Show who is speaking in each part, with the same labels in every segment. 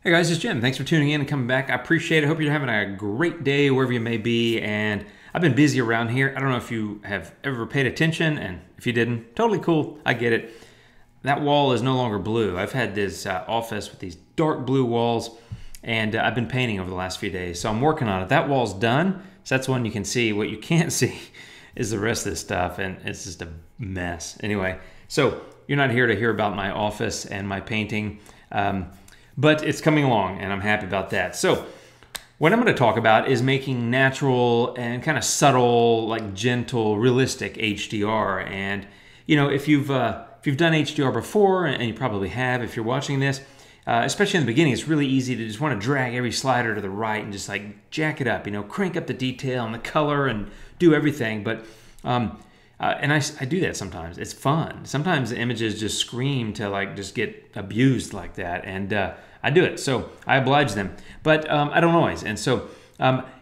Speaker 1: Hey guys, it's Jim. Thanks for tuning in and coming back. I appreciate it. Hope you're having a great day wherever you may be. And I've been busy around here. I don't know if you have ever paid attention, and if you didn't, totally cool. I get it. That wall is no longer blue. I've had this office with these dark blue walls, and I've been painting over the last few days. So I'm working on it. That wall's done, so that's one you can see. What you can't see is the rest of this stuff, and it's just a mess. Anyway, so you're not here to hear about my office and my painting. But it's coming along, and I'm happy about that. So what I'm going to talk about is making natural and kind of subtle, like gentle, realistic HDR. And you know, if you've done HDR before, and you probably have, if you're watching this, especially in the beginning, it's really easy to just want to drag every slider to the right and just like jack it up, you know, crank up the detail and the color and do everything. But and I do that sometimes. It's fun. Sometimes the images just scream to like just get abused like that, and I do it. So I oblige them, but I don't always. And so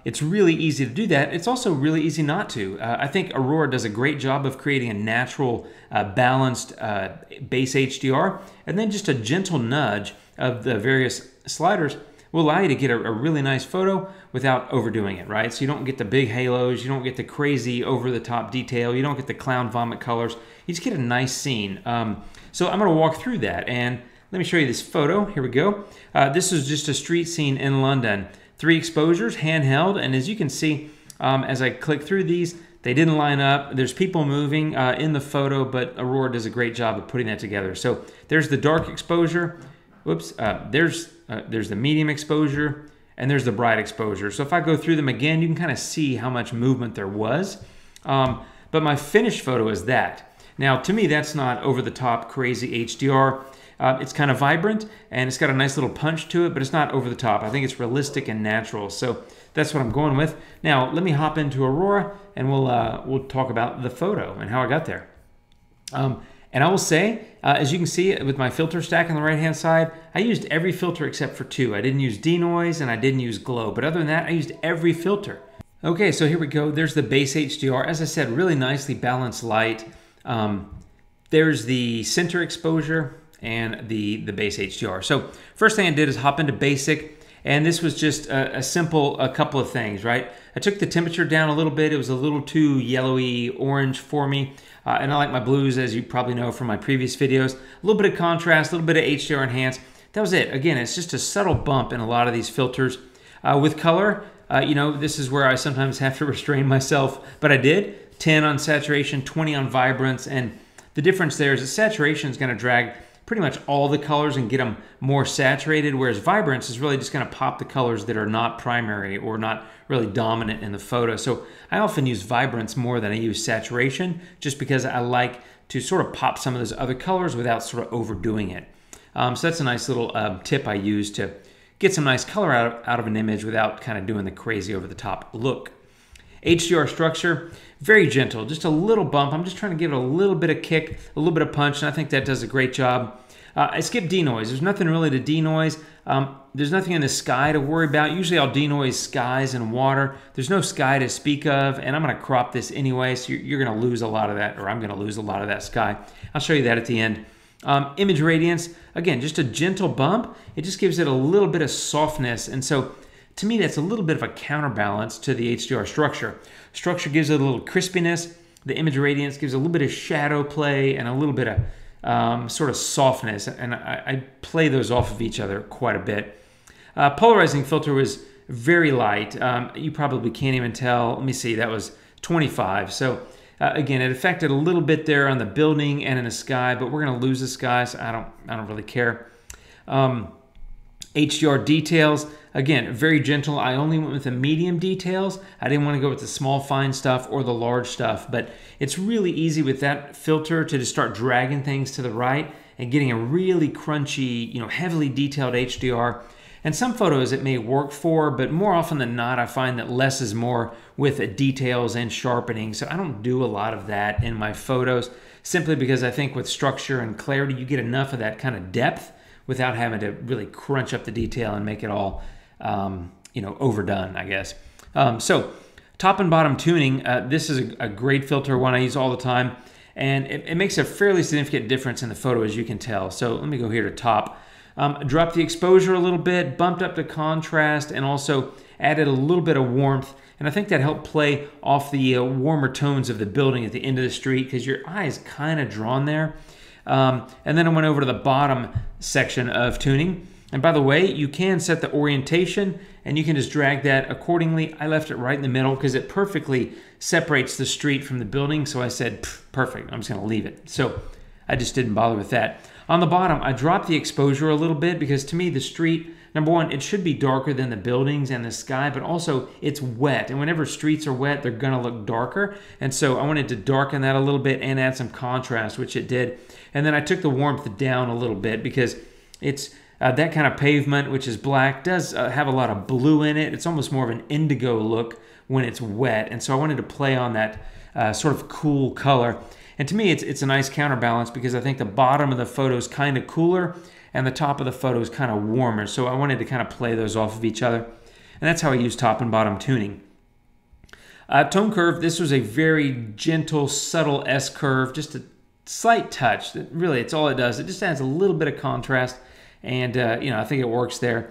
Speaker 1: it's really easy to do that. It's also really easy not to. I think Aurora does a great job of creating a natural, balanced base HDR, and then just a gentle nudge of the various sliders will allow you to get a really nice photo without overdoing it, right? So you don't get the big halos, you don't get the crazy over-the-top detail, you don't get the clown vomit colors. You just get a nice scene. So I'm going to walk through that, and let me show you this photo. Here we go. This is just a street scene in London. 3 exposures, handheld, and as you can see, as I click through these, they didn't line up. There's people moving in the photo, but Aurora does a great job of putting that together. So there's the dark exposure. Whoops. There's the medium exposure, and there's the bright exposure. So if I go through them again, you can kind of see how much movement there was. But my finished photo is that. Now, to me, that's not over-the-top crazy HDR. It's kind of vibrant, and it's got a nice little punch to it, but it's not over the top. I think it's realistic and natural. So that's what I'm going with. Now, let me hop into Aurora, and we'll talk about the photo and how I got there. And I will say, as you can see with my filter stack on the right-hand side, I used every filter except for 2. I didn't use Denoise, and I didn't use Glow. But other than that, I used every filter. Okay, so here we go. There's the base HDR. As I said, really nicely balanced light. There's the center exposure and the base HDR. So first thing I did is hop into basic, and this was just a couple of things, right? I took the temperature down a little bit. It was a little too yellowy orange for me. And I like my blues, as you probably know from my previous videos. A little bit of contrast, a little bit of HDR enhance. That was it. Again, it's just a subtle bump in a lot of these filters. With color, you know, this is where I sometimes have to restrain myself, but I did. 10 on saturation, 20 on vibrance, and the difference there is that saturation is going to drag pretty much all the colors and get them more saturated, whereas vibrance is really just going to pop the colors that are not primary or not really dominant in the photo. So I often use vibrance more than I use saturation, just because I like to sort of pop some of those other colors without sort of overdoing it. So that's a nice little tip I use to get some nice color out of an image without kind of doing the crazy over the top look. HDR structure, very gentle, just a little bump. I'm just trying to give it a little bit of kick, a little bit of punch, and I think that does a great job. I skipped denoise. There's nothing really to denoise. There's nothing in the sky to worry about. Usually I'll denoise skies and water. There's no sky to speak of, and I'm going to crop this anyway, so you're going to lose a lot of that, or I'm going to lose a lot of that sky. I'll show you that at the end. Image radiance, again, just a gentle bump. It just gives it a little bit of softness, and so to me, that's a little bit of a counterbalance to the HDR structure. Structure gives it a little crispiness. The image radiance gives a little bit of shadow play and a little bit of sort of softness. And I play those off of each other quite a bit. Polarizing filter was very light. You probably can't even tell. Let me see, that was 25. So again, it affected a little bit there on the building and in the sky, but we're going to lose the sky, so I don't really care. HDR details, again, very gentle. I only went with the medium details. I didn't want to go with the small fine stuff or the large stuff, but it's really easy with that filter to just start dragging things to the right and getting a really crunchy, you know, heavily detailed HDR. And some photos it may work for, but more often than not, I find that less is more with details and sharpening. So I don't do a lot of that in my photos, simply because I think with structure and clarity, you get enough of that kind of depth without having to really crunch up the detail and make it all, you know, overdone, I guess. So top and bottom tuning, this is a great filter, one I use all the time, and it makes a fairly significant difference in the photo, as you can tell. So let me go here to top. Dropped the exposure a little bit, bumped up the contrast, and also added a little bit of warmth. And I think that helped play off the warmer tones of the building at the end of the street, because your eye is kind of drawn there. And then I went over to the bottom section of tuning. And by the way, you can set the orientation and you can just drag that accordingly. I left it right in the middle because it perfectly separates the street from the building. So I said, perfect, I'm just going to leave it. So I just didn't bother with that. On the bottom, I dropped the exposure a little bit because to me the street, number one, it should be darker than the buildings and the sky, but also it's wet. And whenever streets are wet, they're going to look darker. And so I wanted to darken that a little bit and add some contrast, which it did. And then I took the warmth down a little bit because it's that kind of pavement, which is black, does have a lot of blue in it. It's almost more of an indigo look when it's wet. And so I wanted to play on that sort of cool color. And to me, it's a nice counterbalance because I think the bottom of the photo is kind of cooler and the top of the photo is kind of warmer. So I wanted to kind of play those off of each other. And that's how I use top and bottom tuning. Tone curve, this was a very gentle, subtle S curve, just a slight touch. Really, it's all it does. It just adds a little bit of contrast. And, I think it works there.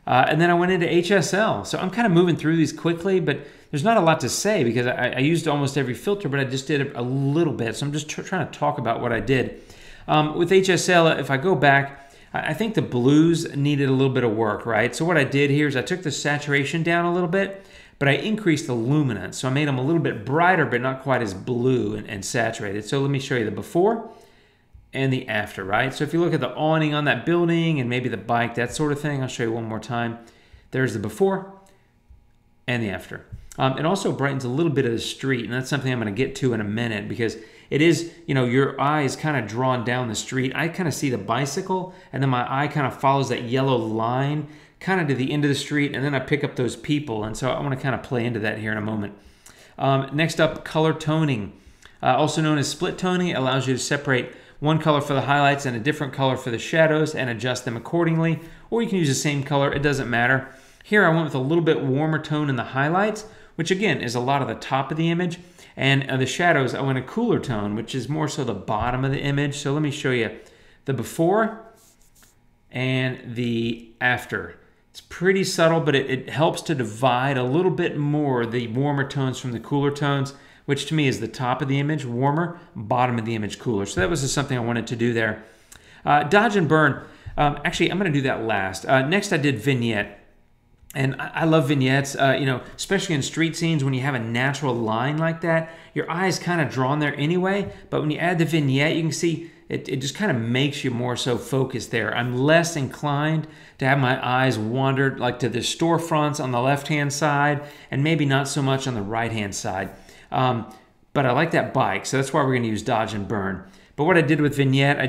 Speaker 1: And then I went into HSL. So I'm kind of moving through these quickly, but there's not a lot to say because I used almost every filter, but I just did a little bit. So I'm just trying to talk about what I did. With HSL, if I go back, I think the blues needed a little bit of work, right? So what I did here is I took the saturation down a little bit, but I increased the luminance. So I made them a little bit brighter, but not quite as blue and saturated. So let me show you the before and the after, right? So if you look at the awning on that building and maybe the bike, that sort of thing, I'll show you one more time. There's the before and the after. It also brightens a little bit of the street, and that's something I'm going to get to in a minute because it is, your eye is kind of drawn down the street. I kind of see the bicycle, and then my eye kind of follows that yellow line kind of to the end of the street, and then I pick up those people, and so I want to kind of play into that here in a moment. Next up, color toning. Also known as split toning, it allows you to separate one color for the highlights and a different color for the shadows and adjust them accordingly, or you can use the same color, it doesn't matter. Here I went with a little bit warmer tone in the highlights, which again is a lot of the top of the image, and the shadows I went a cooler tone, which is more so the bottom of the image. So let me show you the before and the after. It's pretty subtle, but it helps to divide a little bit more the warmer tones from the cooler tones, which to me is the top of the image warmer, bottom of the image cooler. So that was just something I wanted to do there. Dodge and burn. Actually, I'm going to do that last. Next, I did vignette. And I love vignettes, especially in street scenes when you have a natural line like that. Your eye is kind of drawn there anyway, but when you add the vignette, you can see it just kind of makes you more so focused there. I'm less inclined to have my eyes wandered like to the storefronts on the left-hand side and maybe not so much on the right-hand side. But I like that bike, so that's why we're going to use dodge and burn. But what I did with vignette,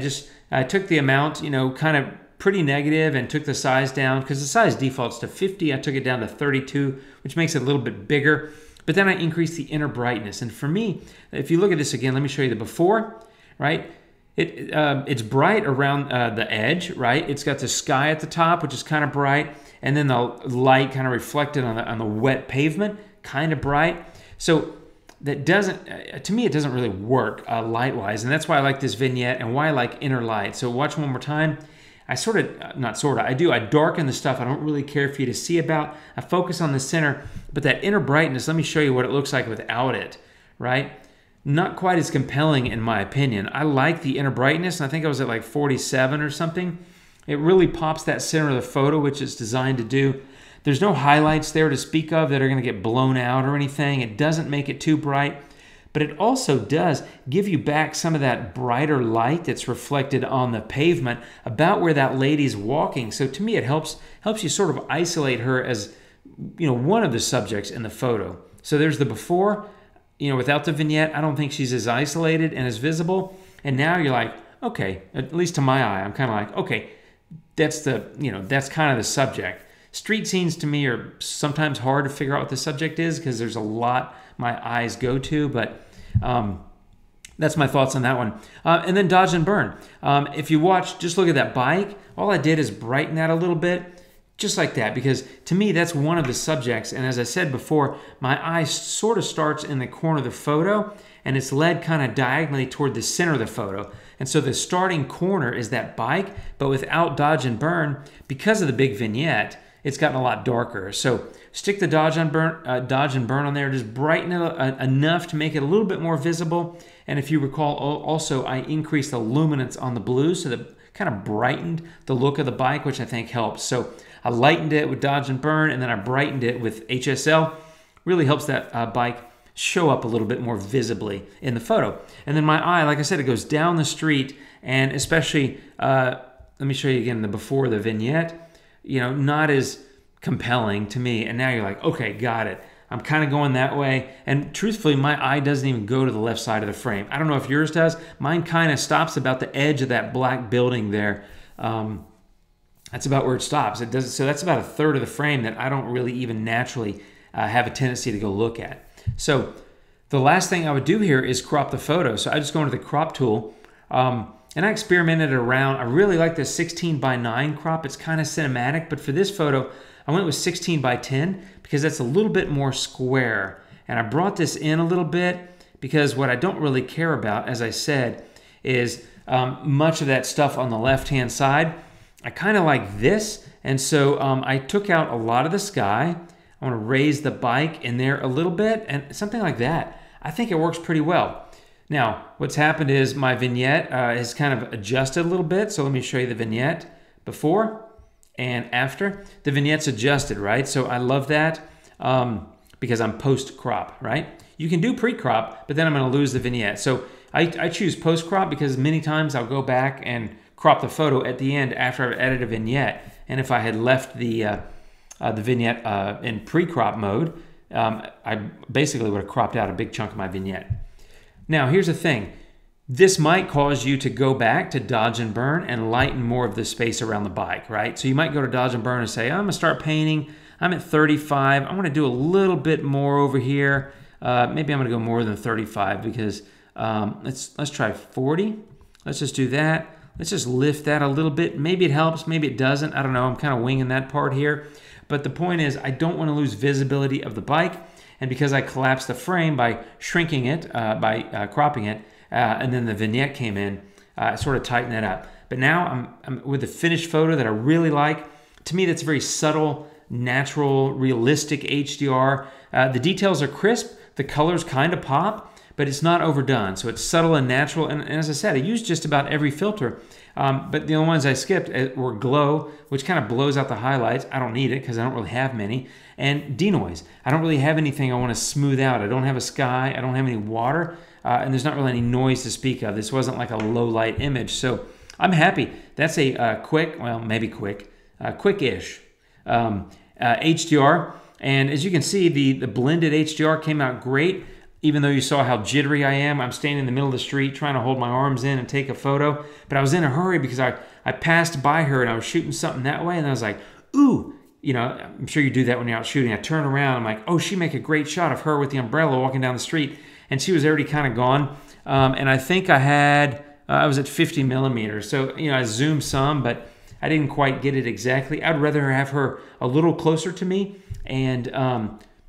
Speaker 1: I took the amount, kind of pretty negative and took the size down because the size defaults to 50. I took it down to 32, which makes it a little bit bigger. But then I increased the inner brightness. And for me, if you look at this again, let me show you the before, right? It's bright around the edge, right? It's got the sky at the top, which is kind of bright. And then the light kind of reflected on the wet pavement, kind of bright. So that doesn't, to me, it doesn't really work light-wise. And that's why I like this vignette and why I like inner light. So watch one more time. I I darken the stuff I don't really care for you to see about. I focus on the center, but that inner brightness, let me show you what it looks like without it, right? Not quite as compelling in my opinion. I like the inner brightness, and I think I was at like 47 or something. It really pops that center of the photo, which it's designed to do. There's no highlights there to speak of that are going to get blown out or anything. It doesn't make it too bright. But it also does give you back some of that brighter light that's reflected on the pavement about where that lady's walking. So to me, it helps you sort of isolate her as, one of the subjects in the photo. So there's the before, without the vignette, I don't think she's as isolated and as visible. And now you're like, okay, at least to my eye, I'm kind of like, okay, that's that's kind of the subject. Street scenes to me are sometimes hard to figure out what the subject is because there's a lot my eyes go to, but that's my thoughts on that one. And then dodge and burn. If you watch, just look at that bike. All I did is brighten that a little bit, just like that, because to me, that's one of the subjects. And as I said before, my eye sort of starts in the corner of the photo, and it's led kind of diagonally toward the center of the photo. And so the starting corner is that bike, but without dodge and burn, because of the big vignette, it's gotten a lot darker. So stick the dodge and burn on there, just brighten it enough to make it a little bit more visible. And if you recall, also I increased the luminance on the blue, so that kind of brightened the look of the bike, which I think helps. So I lightened it with dodge and burn, and then I brightened it with HSL. Really helps that bike show up a little bit more visibly in the photo. And then my eye, like I said, it goes down the street, and especially, let me show you again the before the vignette, you know, not as compelling to me. And now you're like, okay, got it. I'm kind of going that way. And truthfully, my eye doesn't even go to the left side of the frame. I don't know if yours does. Mine kind of stops about the edge of that black building there. That's about where it stops. It does, so that's about a third of the frame that I don't really even naturally have a tendency to go look at. So the last thing I would do here is crop the photo. So I just go into the crop tool, and I experimented around. I really like the 16:9 crop. It's kind of cinematic, but for this photo, I went with 16:10 because that's a little bit more square. And I brought this in a little bit because what I don't really care about, as I said, is much of that stuff on the left-hand side. I kind of like this, and so I took out a lot of the sky. I want to raise the bike in there a little bit, and something like that. I think it works pretty well. Now, what's happened is my vignette has kind of adjusted a little bit, so let me show you the vignette before and after. The vignette's adjusted, right? So I love that because I'm post-crop, right? You can do pre-crop, but then I'm going to lose the vignette. So I choose post-crop because many times I'll go back and crop the photo at the end after I've edited a vignette. And if I had left the vignette in pre-crop mode, I basically would have cropped out a big chunk of my vignette. Now, here's the thing. This might cause you to go back to dodge and burn and lighten more of the space around the bike, right? So you might go to dodge and burn and say, I'm going to start painting. I'm at 35. I want to do a little bit more over here. Maybe I'm going to go more than 35 because let's try 40. Let's just do that. Let's just lift that a little bit. Maybe it helps, maybe it doesn't. I don't know. I'm kind of winging that part here. But the point is, I don't want to lose visibility of the bike. And because I collapsed the frame by shrinking it, by cropping it, and then the vignette came in, I sort of tightened that up. But now I'm with the finished photo that I really like. To me, that's very subtle, natural, realistic HDR. The details are crisp. The colors kind of pop, but it's not overdone. So it's subtle and natural. And as I said, I used just about every filter. But the only ones I skipped were Glow, which kind of blows out the highlights. I don't need it because I don't really have many. And Denoise. I don't really have anything I want to smooth out. I don't have a sky. I don't have any water. And there's not really any noise to speak of. This wasn't like a low light image. So I'm happy. That's a quick, well, maybe quick, quick-ish HDR. And as you can see, the blended HDR came out great. Even though you saw how jittery I am, I'm standing in the middle of the street trying to hold my arms in and take a photo. But I was in a hurry because I passed by her and I was shooting something that way. And I was like, ooh, you know, I'm sure you do that when you're out shooting. I turn around, I'm like, oh, she'd make a great shot of her with the umbrella walking down the street. And she was already kind of gone. And I think I was at 50 millimeters. So, you know, I zoomed some, but I didn't quite get it exactly. I'd rather have her a little closer to me and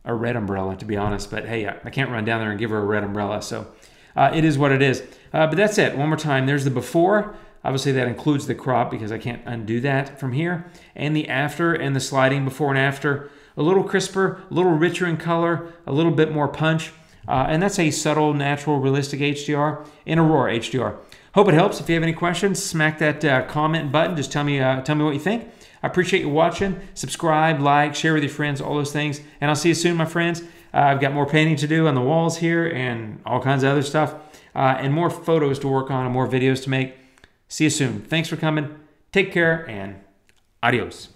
Speaker 1: a red umbrella, to be honest. But hey, I can't run down there and give her a red umbrella. So it is what it is. But that's it. One more time. There's the before. Obviously, that includes the crop because I can't undo that from here. And the after and the sliding before and after. A little crisper, a little richer in color, a little bit more punch. And that's a subtle, natural, realistic HDR in Aurora HDR. Hope it helps. If you have any questions, smack that comment button. Just tell me what you think. I appreciate you watching. Subscribe, like, share with your friends, all those things. And I'll see you soon, my friends. I've got more painting to do on the walls here and all kinds of other stuff. And more photos to work on and more videos to make. See you soon. Thanks for coming. Take care and adios.